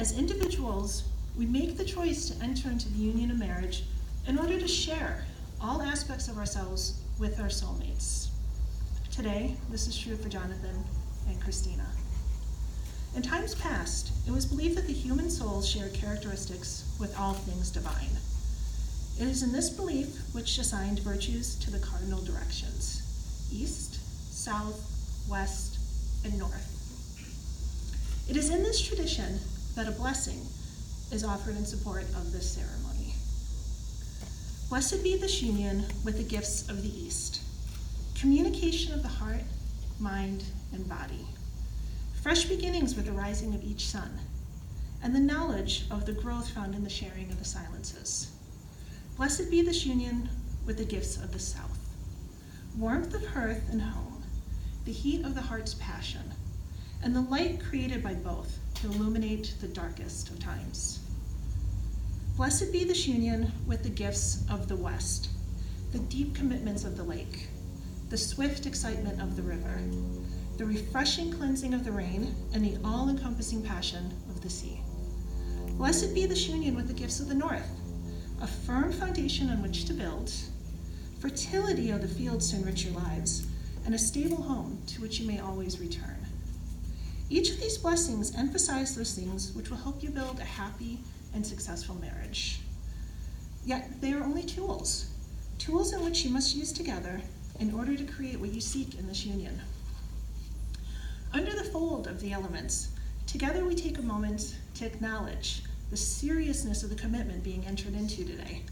As individuals, we make the choice to enter into the union of marriage in order to share all aspects of ourselves with our soulmates. Today, this is true for Jonathan and Christina. In times past, it was believed that the human soul shared characteristics with all things divine. It is in this belief which assigned virtues to the cardinal directions: east, south, west, and north. It is in this tradition that a blessing is offered in support of this ceremony. Blessed be this union with the gifts of the East, communication of the heart, mind, and body, fresh beginnings with the rising of each sun, and the knowledge of the growth found in the sharing of the silences. Blessed be this union with the gifts of the South, warmth of hearth and home, the heat of the heart's passion, and the light created by both to illuminate the darkest of times. Blessed be this union with the gifts of the West, the deep commitments of the lake, the swift excitement of the river, the refreshing cleansing of the rain, and the all-encompassing passion of the sea. Blessed be this union with the gifts of the North, a firm foundation on which to build, fertility of the fields to enrich your lives, and a stable home to which you may always return. Each of these blessings emphasize those things which will help you build a happy and successful marriage. Yet they are only tools in which you must use together in order to create what you seek in this union. Under the fold of the elements, together we take a moment to acknowledge the seriousness of the commitment being entered into today.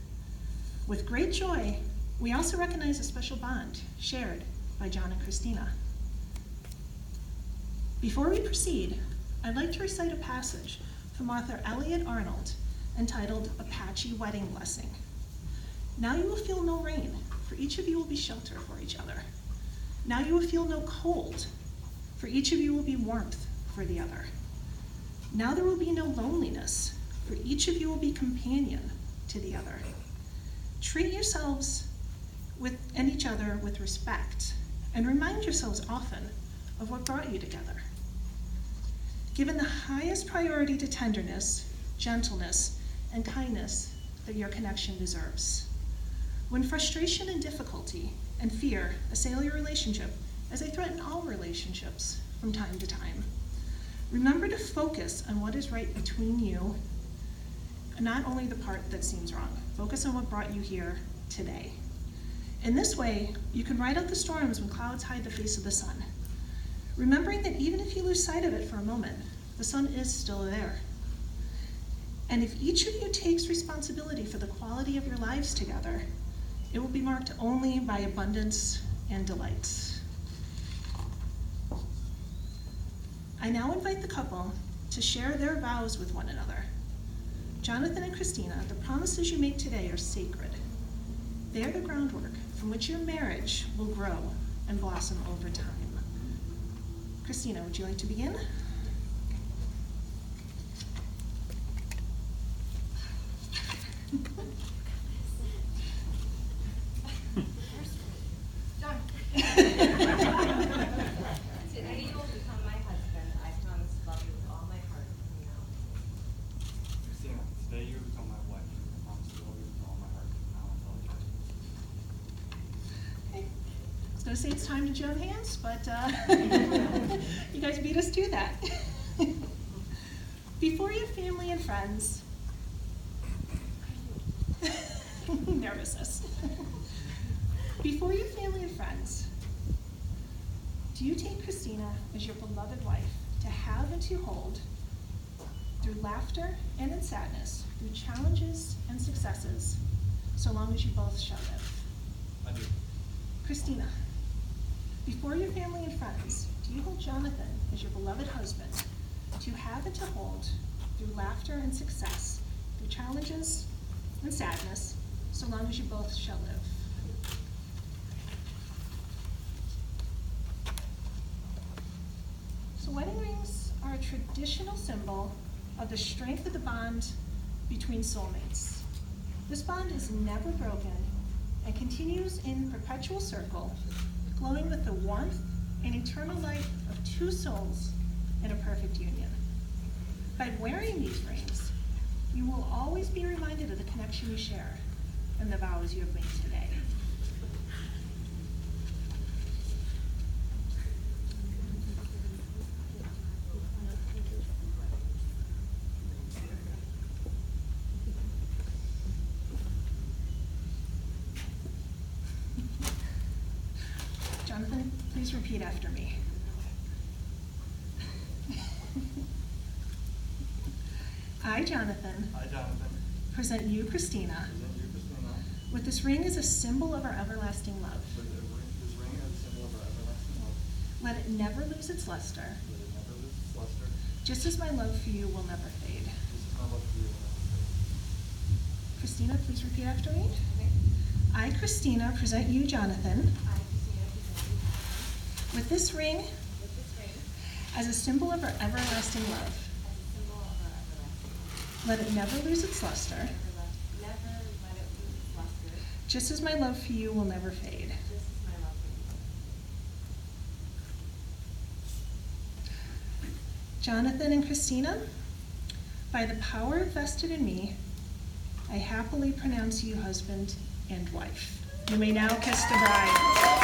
With great joy, we also recognize a special bond shared by John and Christina. Before we proceed, I'd like to recite a passage from author Elliot Arnold entitled Apache Wedding Blessing. Now you will feel no rain, for each of you will be shelter for each other. Now you will feel no cold, for each of you will be warmth for the other. Now there will be no loneliness, for each of you will be companion to the other. Treat yourselves and each other with respect, and remind yourselves often of what brought you together. Given the highest priority to tenderness, gentleness, and kindness that your connection deserves. When frustration and difficulty and fear assail your relationship, as they threaten all relationships from time to time, remember to focus on what is right between you, and not only the part that seems wrong. Focus on what brought you here today. In this way, you can ride out the storms when clouds hide the face of the sun, remembering that even if you lose sight of it for a moment, the sun is still there. And if each of you takes responsibility for the quality of your lives together, it will be marked only by abundance and delight. I now invite the couple to share their vows with one another. Jonathan and Christina, the promises you make today are sacred. They are the groundwork from which your marriage will grow and blossom over time. Christina, would you like to begin? Today you will become my husband. I promise to love you with all my heart from now. Christina, today you will become my wife. I promise to love you with all my heart from now until eternity. Okay. I was going to say it's time to join hands, but you guys beat us to that. Before your family and friends, nervousness. Before your family and friends, do you take Christina as your beloved wife to have and to hold through laughter and in sadness, through challenges and successes, so long as you both shall live? I do. Christina, before your family and friends, do you hold Jonathan as your beloved husband to have and to hold through laughter and success, through challenges and sadness, so long as you both shall live? So wedding rings are a traditional symbol of the strength of the bond between soulmates. This bond is never broken and continues in perpetual circle, glowing with the warmth and eternal light of two souls in a perfect union. By wearing these rings, you will always be reminded of the connection you share and the vows you have made today. Jonathan, please repeat after me. I, Jonathan, present you, Christina, with this ring as a symbol of our everlasting love. Let it never lose its luster, just as my love for you will never fade. Christina, please repeat after me. I, Christina, present you, Jonathan, with this ring as a symbol of our everlasting love. Let it never lose its luster, just as my love for you will never fade. Jonathan and Christina, by the power vested in me, I happily pronounce you husband and wife. You may now kiss the bride.